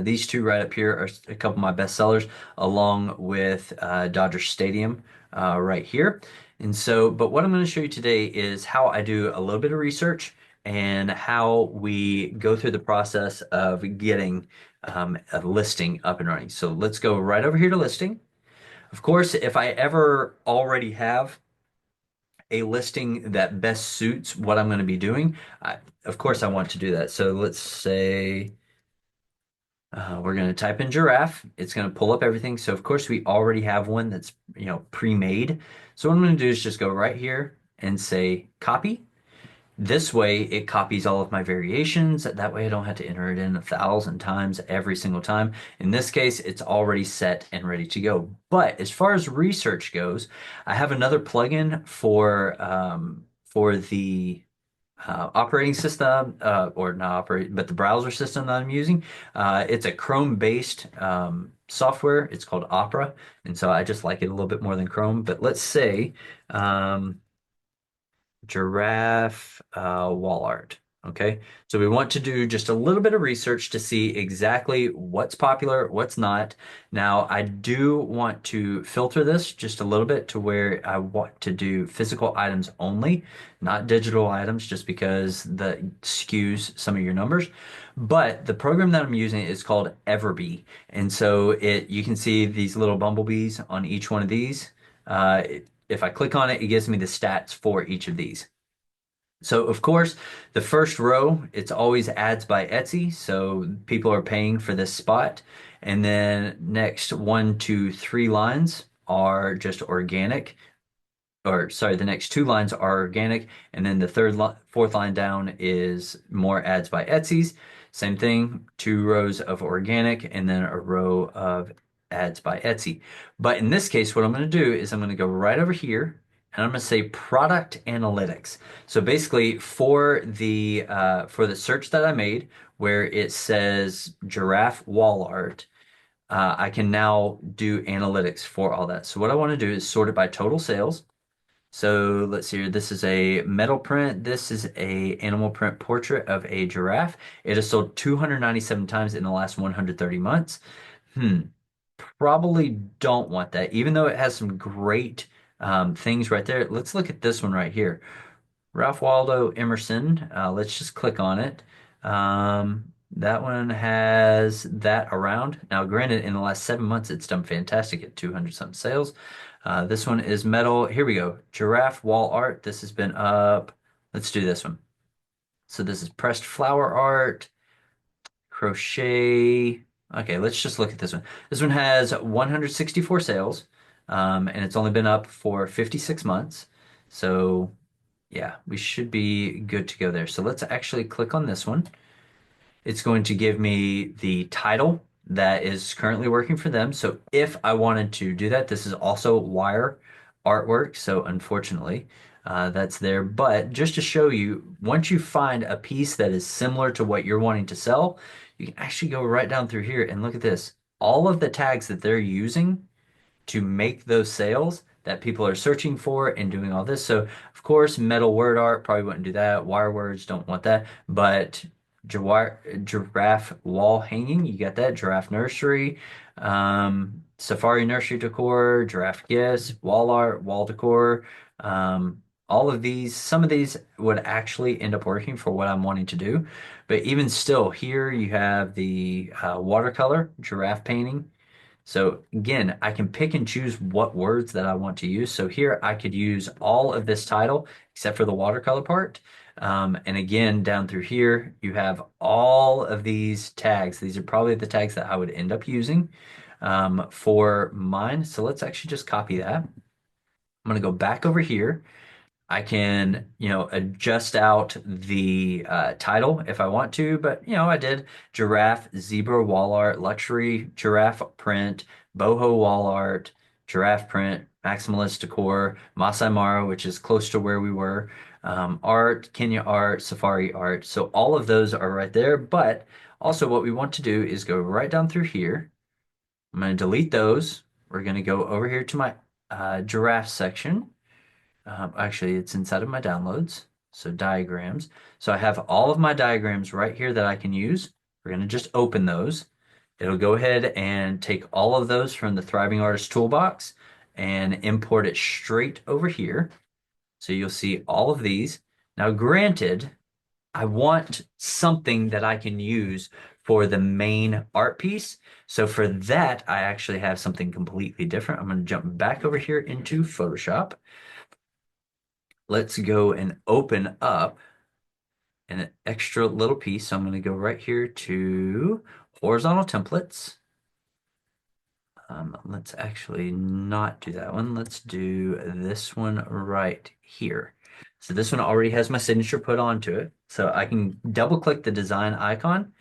These two right up here are a couple of my best sellers, along with Dodger Stadium right here. And so, but what I'm going to show you today is how I do a little bit of research and how we go through the process of getting a listing up and running. So let's go right over here to listing. Of course, if I ever already have a listing that best suits what I'm going to be doing, of course I want to do that. So let's say we're going to type in giraffe. It's going to pull up everything. So of course we already have one that's, pre-made. So what I'm going to do is just go right here and say copy. This way it copies all of my variations. That way I don't have to enter it in 1,000 times every single time. In this case, it's already set and ready to go. But as far as research goes, I have another plugin for the operating system, or not operating, but the browser system that I'm using. It's a Chrome-based software. It's called Opera, and so I just like it a little bit more than Chrome. But let's say um, giraffe wall art. Okay, so we want to do just a little bit of research to see exactly what's popular, what's not. Now, I do want to filter this just a little bit to where I want to do physical items only, not digital items, just because that skews some of your numbers. But the program that I'm using is called Everbee, and so you can see these little bumblebees on each one of these. If I click on it, it gives me the stats for each of these. So of course, the first row, it's always ads by Etsy. So people are paying for this spot. And then next 1, 2, 3 lines are just organic, or sorry, the next 2 lines are organic, and then the fourth line down is more ads by Etsy's. Same thing, 2 rows of organic, and then a row of ads by Etsy. But in this case, what I'm going to do is I'm going to go right over here, and I'm going to say product analytics. So basically, for the search that I made, where it says giraffe wall art, I can now do analytics for all that. So what I want to do is sort it by total sales. So let's see here. This is a metal print. This is a animal print portrait of a giraffe. It has sold 297 times in the last 130 months. Hmm. Probably don't want that, even though it has some great things right there. Let's look at this one right here. Ralph Waldo Emerson. Let's just click on it. That one has that around. Now, granted, in the last 7 months, it's done fantastic at 200 something sales. This one is metal. Here we go. Giraffe wall art. This has been up. Let's do this one. So this is pressed flower art, crochet. Okay, let's just look at this one. This one has 164 sales, and it's only been up for 56 months. So yeah, we should be good to go there. So let's actually click on this one. It's going to give me the title that is currently working for them. So if I wanted to do that, this is also wire artwork. So unfortunately, that's there. But just to show you, once you find a piece that is similar to what you're wanting to sell, you can actually go right down through here and look at this. All of the tags that they're using to make those sales that people are searching for and doing all this. So, of course, metal word art probably wouldn't do that. Wire words don't want that. But giraffe wall hanging, you got that. Giraffe nursery, safari nursery decor, giraffe gifts, wall art, wall decor. All of these, some of these would actually end up working for what I'm wanting to do. But even still, here you have the watercolor giraffe painting. So again, I can pick and choose what words that I want to use. So here I could use all of this title except for the watercolor part. And again, down through here, you have all of these tags. These are probably the tags that I would end up using for mine. So let's actually just copy that. I'm going to go back over here. I can, adjust out the title if I want to, but I did giraffe, zebra wall art, luxury giraffe print, boho wall art, giraffe print, maximalist decor, Maasai Mara, which is close to where we were, art, Kenya art, safari art. So all of those are right there. But also, what we want to do is go right down through here. I'm going to delete those. We're going to go over here to my giraffe section. Actually, it's inside of my downloads. So diagrams. So I have all of my diagrams right here that I can use. We're going to just open those. It'll go ahead and take all of those from the Thriving Artist Toolbox and import it straight over here. So you'll see all of these. Now, granted, I want something that I can use for the main art piece. So for that, I actually have something completely different. I'm going to jump back over here into Photoshop. let's go and open up an extra little piece. So I'm going to go right here to horizontal templates. Let's actually not do that one. Let's do this one right here. So this one already has my signature put onto it. So I can double click the design icon.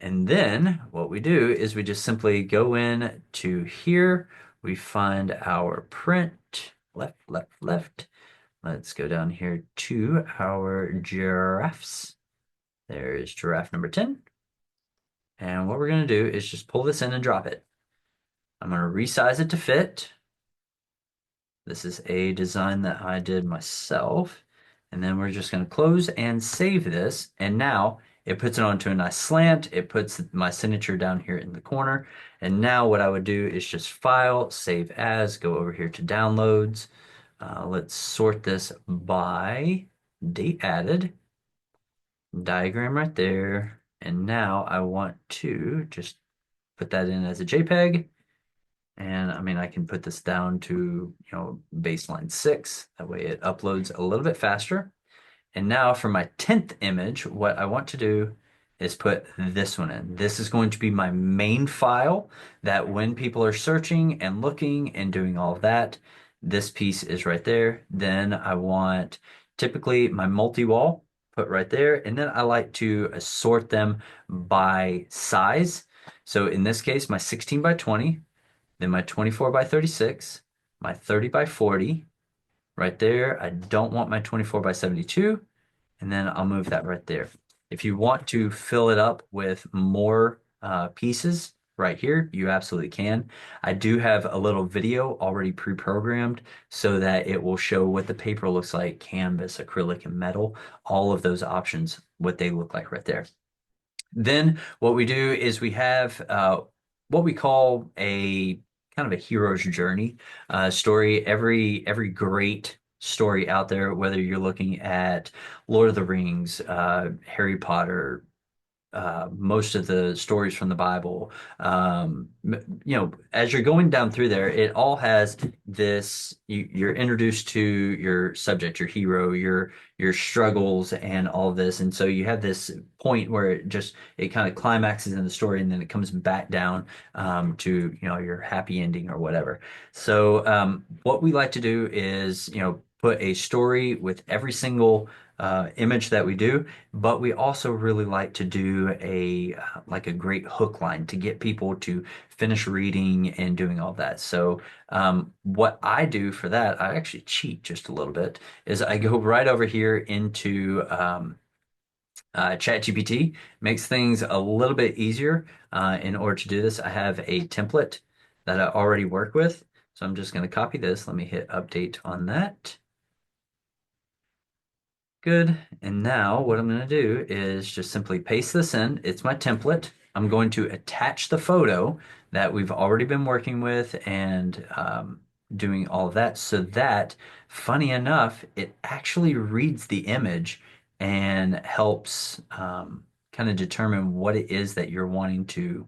And then what we do is we just simply go in to here. We find our print, left, left, left. Let's go down here to our giraffes. There's giraffe number 10. And what we're going to do is just pull this in and drop it. I'm going to resize it to fit. This is a design that I did myself. And then we're just going to close and save this. And now it puts it onto a nice slant. It puts my signature down here in the corner. And now what I would do is just file, save as, go over here to downloads. Let's sort this by date added, diagram right there. And now I want to just put that in as a JPEG. And I mean, I can put this down to, baseline 6. That way it uploads a little bit faster. And now for my 10th image, what I want to do is put this one in. This is going to be my main file that when people are searching and looking and doing all of that, this piece is right there. Then I want typically my multi-wall put right there. And then I like to sort them by size. So in this case, my 16 by 20, then my 24 by 36, my 30 by 40, right there. I don't want my 24 by 72, and then I'll move that right there. If you want to fill it up with more pieces right here, you absolutely can. I do have a little video already pre-programmed so that it will show what the paper looks like, canvas, acrylic, and metal, all of those options, what they look like right there. Then what we do is we have what we call a kind of a hero's journey story. Every great story out there, whether you're looking at Lord of the Rings, Harry Potter, most of the stories from the Bible. As you're going down through there, it all has this. You're introduced to your subject, your hero, your struggles, and all of this, and so you have this point where it kind of climaxes in the story, and then it comes back down to your happy ending or whatever. So what we like to do is put a story with every single image that we do, but we also really like to do a like a great hook line to get people to finish reading and doing all that. So what I do for that, I actually cheat just a little bit, is I go right over here into ChatGPT. Makes things a little bit easier. In order to do this, I have a template that I already work with. So I'm just going to copy this. Let me hit update on that. Good. And now what I'm going to do is just simply paste this in. It's my template. I'm going to attach the photo that we've already been working with and doing all of that so that, funny enough, it actually reads the image and helps kind of determine what it is that you're wanting to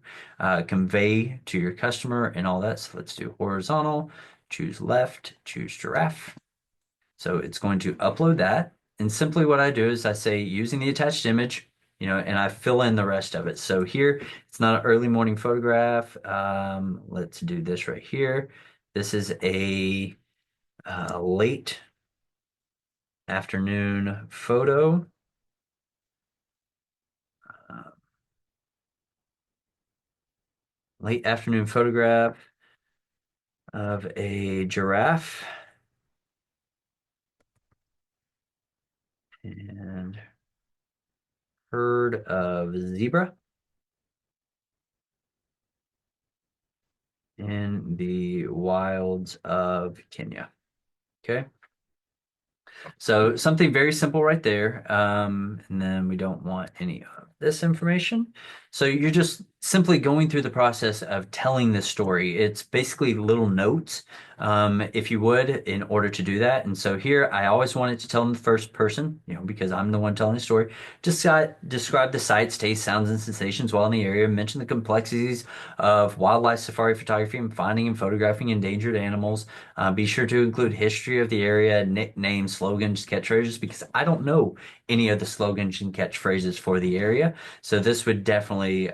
convey to your customer and all that. So let's do horizontal, choose left, choose giraffe. So it's going to upload that. And simply what I do is I say using the attached image, and I fill in the rest of it. So here, it's not an early morning photograph. Let's do this right here. This is a late afternoon photo. Uh, Late afternoon photograph of a giraffe and herd of zebra in the wilds of Kenya. Okay. So something very simple right there. And then we don't want any of this information. So you're just simply going through the process of telling this story. It's basically little notes, if you would, in order to do that. And so here, I always wanted to tell in the first person, because I'm the one telling the story. Just describe the sights, tastes, sounds, and sensations while in the area. Mention the complexities of wildlife safari photography and finding and photographing endangered animals. Be sure to include history of the area, nicknames, slogans, catchphrases, because I don't know any of the slogans and catchphrases for the area. So this would definitely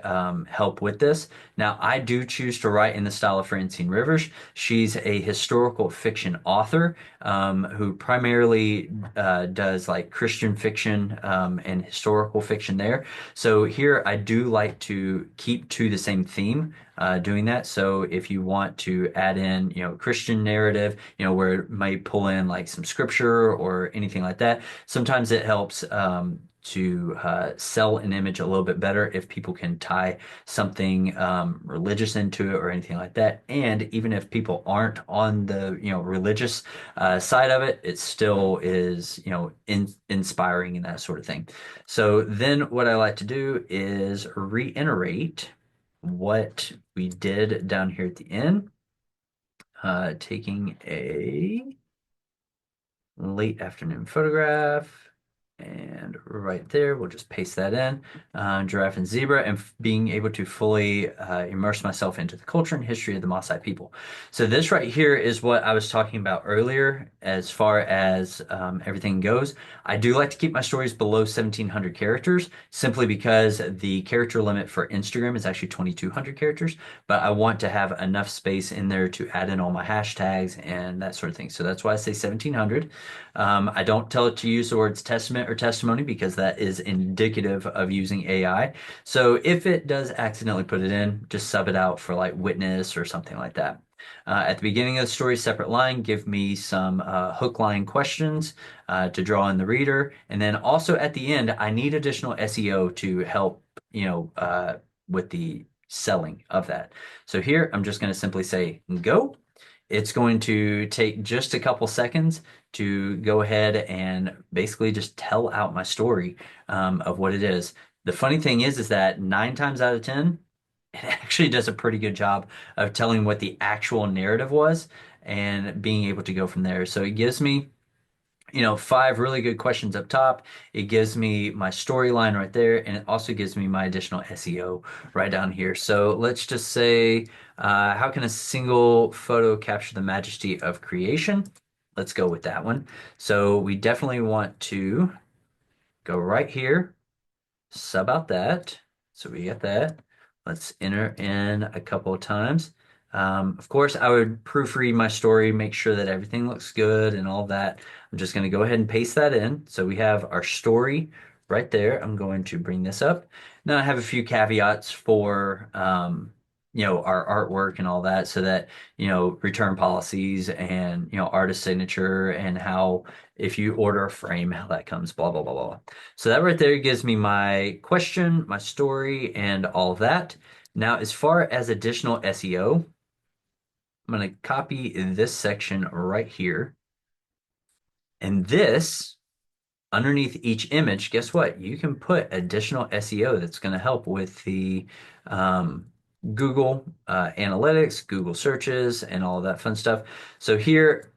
help with this. Now, I do choose to write in the style of Francine Rivers. She's a historical fiction author who primarily does like Christian fiction and historical fiction there. So here I do like to keep to the same theme. Doing that. So if you want to add in, Christian narrative, where it might pull in like some scripture or anything like that, sometimes it helps to sell an image a little bit better if people can tie something religious into it or anything like that. And even if people aren't on the religious side of it, it still is inspiring and that sort of thing. So then what I like to do is reiterate what we did down here at the end, taking a late afternoon photograph. And right there, we'll just paste that in. Giraffe and zebra, and being able to fully immerse myself into the culture and history of the Maasai people. So this right here is what I was talking about earlier as far as everything goes. I do like to keep my stories below 1,700 characters simply because the character limit for Instagram is actually 2,200 characters, but I want to have enough space in there to add in all my hashtags and that sort of thing. So that's why I say 1,700. I don't tell it to use the words testament or testimony because that is indicative of using AI. So if it does accidentally put it in, just sub it out for like witness or something like that. At the beginning of the story, separate line, give me some hook line questions to draw in the reader. And then also at the end, I need additional SEO to help, with the selling of that. So here, I'm just going to simply say go. It's going to take just a couple seconds to go ahead and basically just tell out my story of what it is. The funny thing is that 9 times out of 10, it actually does a pretty good job of telling what the actual narrative was and being able to go from there. So it gives me, 5 really good questions up top. It gives me my storyline right there, and it also gives me my additional SEO right down here. So let's just say, how can a single photo capture the majesty of creation? Let's go with that one. So we definitely want to go right here, sub out that. So we get that. Let's enter in a couple of times. Of course, I would proofread my story, make sure that everything looks good and all that. I'm just going to go ahead and paste that in. So we have our story right there. I'm going to bring this up. Now I have a few caveats for, our artwork and all that so that, return policies and, artist signature and how, if you order a frame, how that comes, blah, blah, blah, blah. So that right there gives me my question, my story, and all of that. Now, as far as additional SEO, I'm going to copy this section right here. And this, underneath each image, guess what? You can put additional SEO that's going to help with the Google analytics, Google searches, and all of that fun stuff. So here,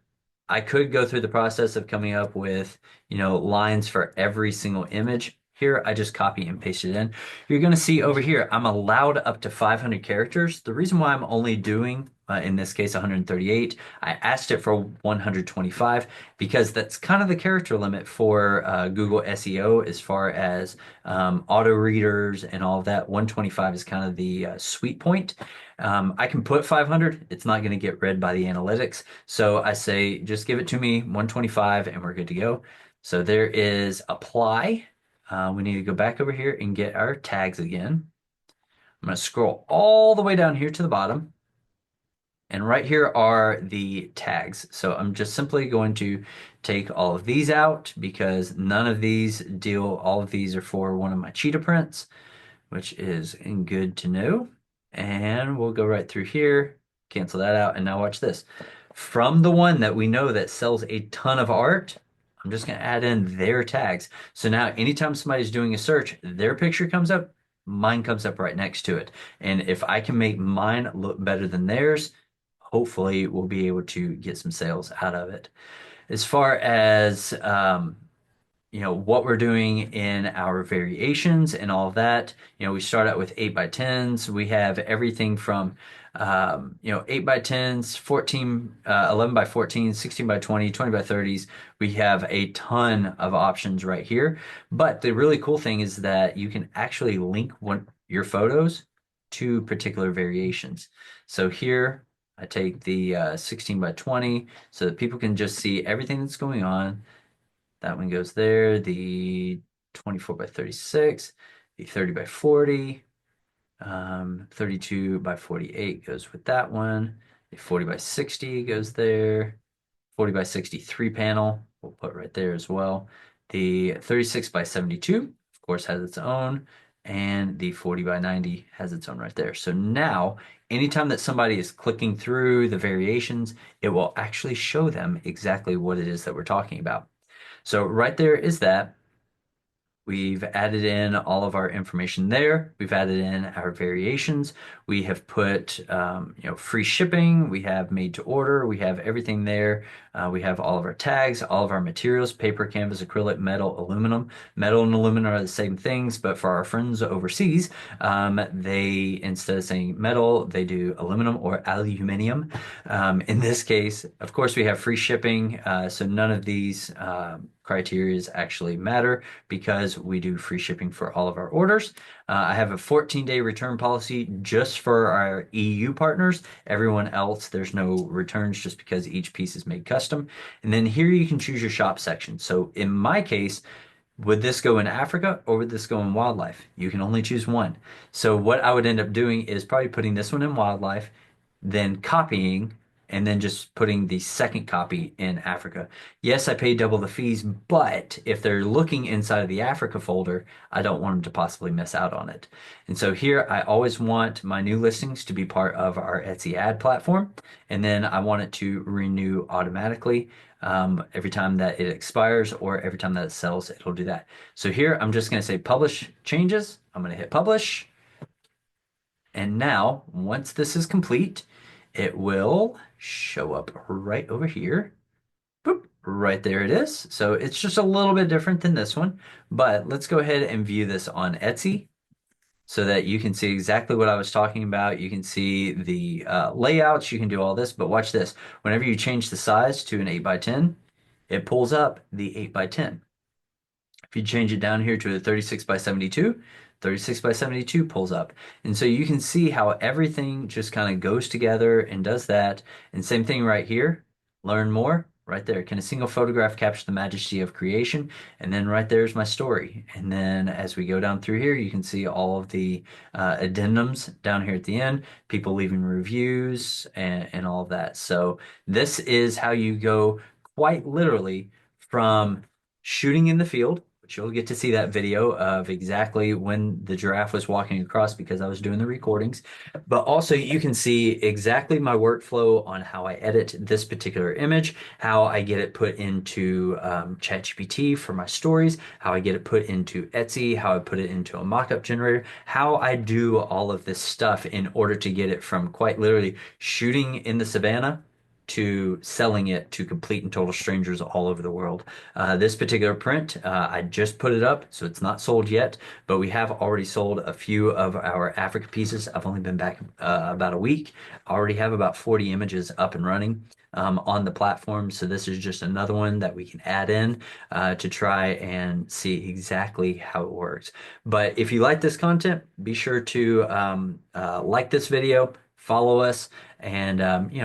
I could go through the process of coming up with, lines for every single image. Here, I just copy and paste it in. You're going to see over here, I'm allowed up to 500 characters. The reason why I'm only doing, in this case, 138, I asked it for 125 because that's kind of the character limit for Google SEO as far as auto readers and all of that. 125 is kind of the sweet point. I can put 500. It's not going to get read by the analytics. So I say, just give it to me 125 and we're good to go. So there is apply. We need to go back over here and get our tags again. I'm going to scroll all the way down here to the bottom. And right here are the tags. So I'm just simply going to take all of these out because none of these all of these are for one of my cheetah prints, which is good to know. And we'll go right through here, cancel that out, and now watch this. From the one that we know that sells a ton of art, I'm just going to add in their tags. So now anytime somebody's doing a search, their picture comes up, mine comes up right next to it. And if I can make mine look better than theirs, hopefully we'll be able to get some sales out of it. As far as what we're doing in our variations and all of that. We start out with 8 by 10s. We have everything from 8 by 10s, 14, 11 by 14, 16 by 20, 20 by 30s. We have a ton of options right here. But the really cool thing is that you can actually link your photos to particular variations. So here I take the 16 by 20 so that people can just see everything that's going on. That one goes there. The 24 by 36, the 30 by 40, 32 by 48 goes with that one. The 40 by 60 goes there. 40 by 63 panel we'll put right there as well. The 36 by 72, of course, has its own. And the 40 by 90 has its own right there. So now, anytime that somebody is clicking through the variations, it will actually show them exactly what it is that we're talking about. So right there is that. We've added in all of our information there. We've added in our variations. We have put, free shipping. We have made to order. We have everything there. We have all of our tags, all of our materials, paper, canvas, acrylic, metal, aluminum. Metal and aluminum are the same things, but for our friends overseas, they, instead of saying metal, they do aluminum or aluminium. In this case, of course, we have free shipping. So none of these criteria actually matter because we do free shipping for all of our orders. I have a 14-day return policy just for our EU partners. Everyone else, there's no returns just because each piece is made custom. And then here you can choose your shop section. So in my case, would this go in Africa or would this go in wildlife? You can only choose one. So what I would end up doing is probably putting this one in wildlife, then copying and then just putting the second copy in Africa. Yes, I pay double the fees, but if they're looking inside of the Africa folder, I don't want them to possibly miss out on it. And so here I always want my new listings to be part of our Etsy ad platform, and then I want it to renew automatically. Every time that it expires or every time that it sells, it'll do that. So here I'm just going to say publish changes. I'm going to hit publish. And now, once this is complete, it will show up right over here. Boop, right there it is. So it's just a little bit different than this one, but let's go ahead and view this on Etsy so that you can see exactly what I was talking about. You can see the layouts, you can do all this, but watch this. Whenever you change the size to an 8 by 10, it pulls up the 8 by 10. If you change it down here to a 36 by 72, 36 by 72 pulls up. And so you can see how everything just kind of goes together and does that. And same thing right here. Learn more right there. Can a single photograph capture the majesty of creation? And then right there's my story. And then as we go down through here, you can see all of the addendums down here at the end, people leaving reviews and all of that. So this is how you go quite literally from shooting in the field, which you'll get to see that video of exactly when the giraffe was walking across because I was doing the recordings. But also you can see exactly my workflow on how I edit this particular image, how I get it put into ChatGPT for my stories, how I get it put into Etsy, how I put it into a mockup generator, how I do all of this stuff in order to get it from quite literally shooting in the savannah to selling it to complete and total strangers all over the world. This particular print, I just put it up, so it's not sold yet, but we have already sold a few of our Africa pieces. I've only been back about a week. I already have about 40 images up and running on the platform, so this is just another one that we can add in to try and see exactly how it works. But if you like this content, be sure to like this video, follow us, and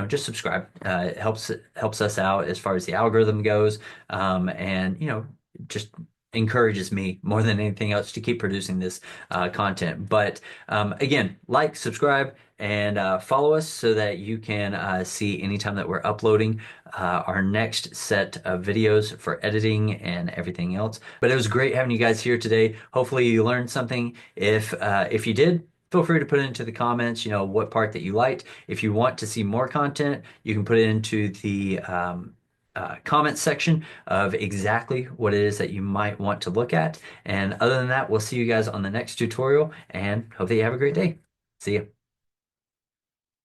just subscribe. It helps us out as far as the algorithm goes, and just encourages me more than anything else to keep producing this content. But again, like, subscribe, and follow us so that you can see anytime that we're uploading our next set of videos for editing and everything else. But it was great having you guys here today. Hopefully you learned something. If you did, feel free to put it into the comments, what part that you liked. If you want to see more content, you can put it into the comment section of exactly what it is that you might want to look at. And other than that, we'll see you guys on the next tutorial and hope that you have a great day. See ya.